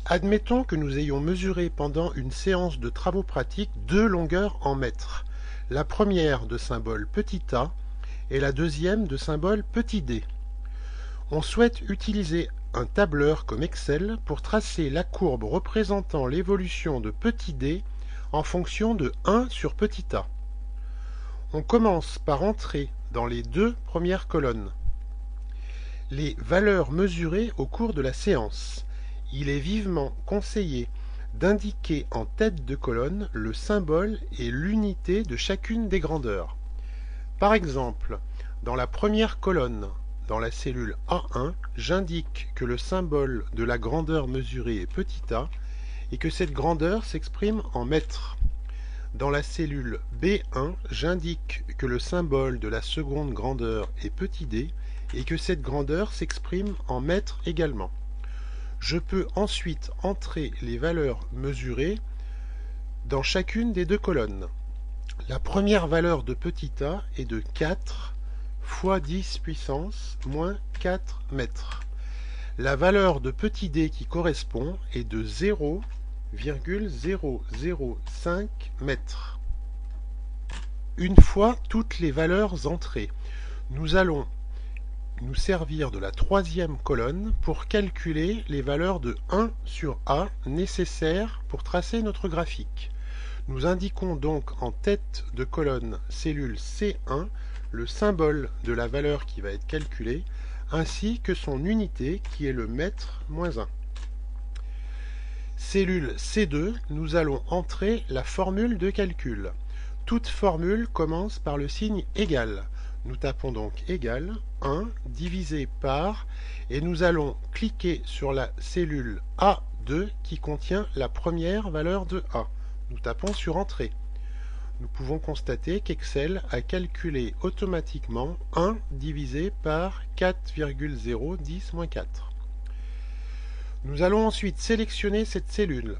Admettons que nous ayons mesuré pendant une séance de travaux pratiques deux longueurs en mètres, la première de symbole petit a et la deuxième de symbole petit d. On souhaite utiliser un tableur comme Excel pour tracer la courbe représentant l'évolution de petit d en fonction de 1 sur petit a. On commence par entrer dans les deux premières colonnes les valeurs mesurées au cours de la séance. Il est vivement conseillé d'indiquer en tête de colonne le symbole et l'unité de chacune des grandeurs. Par exemple, dans la première colonne, dans la cellule A1, j'indique que le symbole de la grandeur mesurée est petit a et que cette grandeur s'exprime en mètres. Dans la cellule B1, j'indique que le symbole de la seconde grandeur est petit d et que cette grandeur s'exprime en mètres également. Je peux ensuite entrer les valeurs mesurées dans chacune des deux colonnes. La première valeur de petit a est de 4 fois 10 puissance moins 4 mètres. La valeur de petit d qui correspond est de 0,005 mètres. Une fois toutes les valeurs entrées, nous allons nous servir de la troisième colonne pour calculer les valeurs de 1 sur a nécessaires pour tracer notre graphique. Nous indiquons donc en tête de colonne cellule C1 le symbole de la valeur qui va être calculée ainsi que son unité qui est le mètre moins 1. Cellule C2, nous allons entrer la formule de calcul. Toute formule commence par le signe égal. Nous tapons donc égal 1 divisé par et nous allons cliquer sur la cellule A2 qui contient la première valeur de A. Nous tapons sur Entrée. Nous pouvons constater qu'Excel a calculé automatiquement 1 divisé par 4,010-4. Nous allons ensuite sélectionner cette cellule,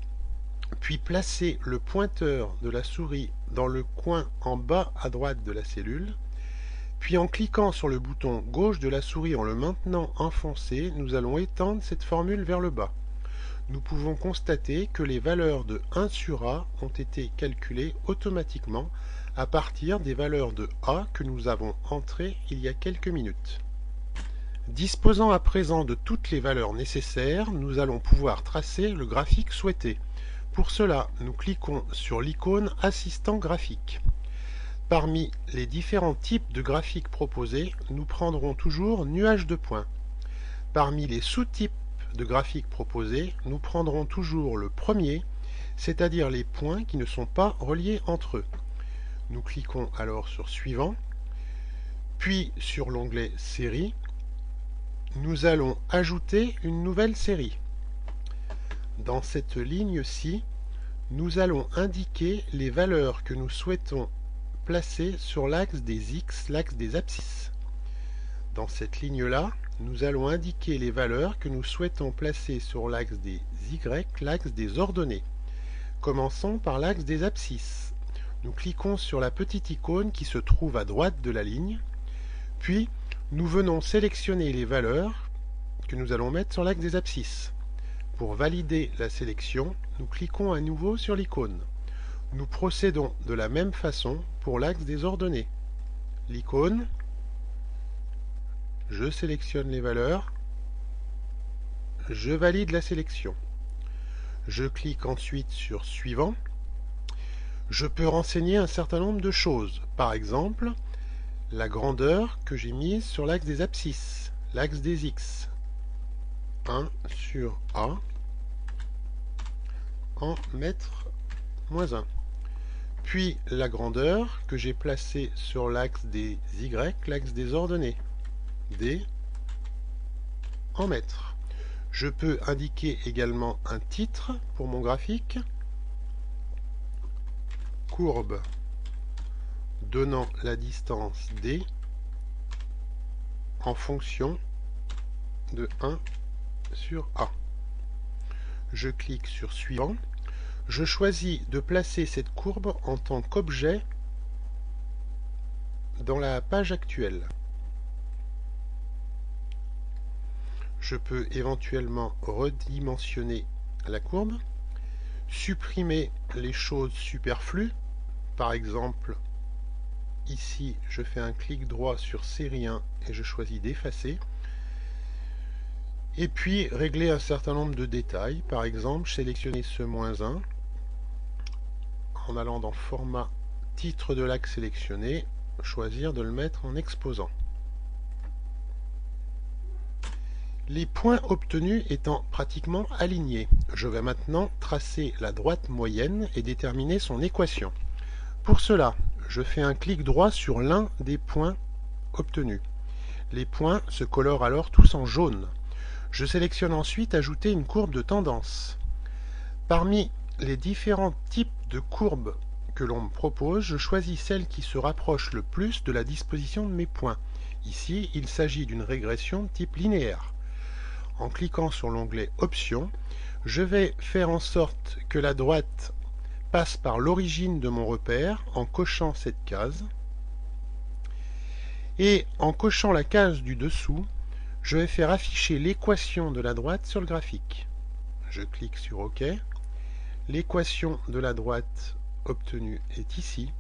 puis placer le pointeur de la souris dans le coin en bas à droite de la cellule. Puis en cliquant sur le bouton gauche de la souris en le maintenant enfoncé, nous allons étendre cette formule vers le bas. Nous pouvons constater que les valeurs de 1 sur a ont été calculées automatiquement à partir des valeurs de a que nous avons entrées il y a quelques minutes. Disposant à présent de toutes les valeurs nécessaires, nous allons pouvoir tracer le graphique souhaité. Pour cela, nous cliquons sur l'icône Assistant graphique. Parmi les différents types de graphiques proposés, nous prendrons toujours nuage de points. Parmi les sous-types de graphiques proposés, nous prendrons toujours le premier, c'est-à-dire les points qui ne sont pas reliés entre eux. Nous cliquons alors sur Suivant, puis sur l'onglet Série. Nous allons ajouter une nouvelle série. Dans cette ligne-ci, nous allons indiquer les valeurs que nous souhaitons placer sur l'axe des X, l'axe des abscisses. Dans cette ligne-là, nous allons indiquer les valeurs que nous souhaitons placer sur l'axe des Y, l'axe des ordonnées. Commençons par l'axe des abscisses. Nous cliquons sur la petite icône qui se trouve à droite de la ligne, puis nous venons sélectionner les valeurs que nous allons mettre sur l'axe des abscisses. Pour valider la sélection, nous cliquons à nouveau sur l'icône. Nous procédons de la même façon pour l'axe des ordonnées. L'icône, je sélectionne les valeurs, je valide la sélection. Je clique ensuite sur Suivant. Je peux renseigner un certain nombre de choses. Par exemple, la grandeur que j'ai mise sur l'axe des abscisses, l'axe des X. 1 sur A en mètre moins 1. Puis la grandeur que j'ai placée sur l'axe des Y, l'axe des ordonnées, D en mètres. Je peux indiquer également un titre pour mon graphique, courbe donnant la distance D en fonction de 1 sur A. Je clique sur Suivant. Je choisis de placer cette courbe en tant qu'objet dans la page actuelle. Je peux éventuellement redimensionner la courbe, supprimer les choses superflues. Par exemple, ici, je fais un clic droit sur série 1 et je choisis d'effacer. Et puis, régler un certain nombre de détails. Par exemple, sélectionner ce -1 en allant dans Format, titre de l'axe sélectionné, choisir de le mettre en exposant. Les points obtenus étant pratiquement alignés, je vais maintenant tracer la droite moyenne et déterminer son équation. Pour cela, je fais un clic droit sur l'un des points obtenus. Les points se colorent alors tous en jaune. Je sélectionne ensuite Ajouter une courbe de tendance. Parmi les différents types de courbes que l'on me propose, je choisis celle qui se rapproche le plus de la disposition de mes points. Ici, il s'agit d'une régression de type linéaire. En cliquant sur l'onglet Options, je vais faire en sorte que la droite passe par l'origine de mon repère en cochant cette case. Et en cochant la case du dessous, je vais faire afficher l'équation de la droite sur le graphique. Je clique sur OK. L'équation de la droite obtenue est ici.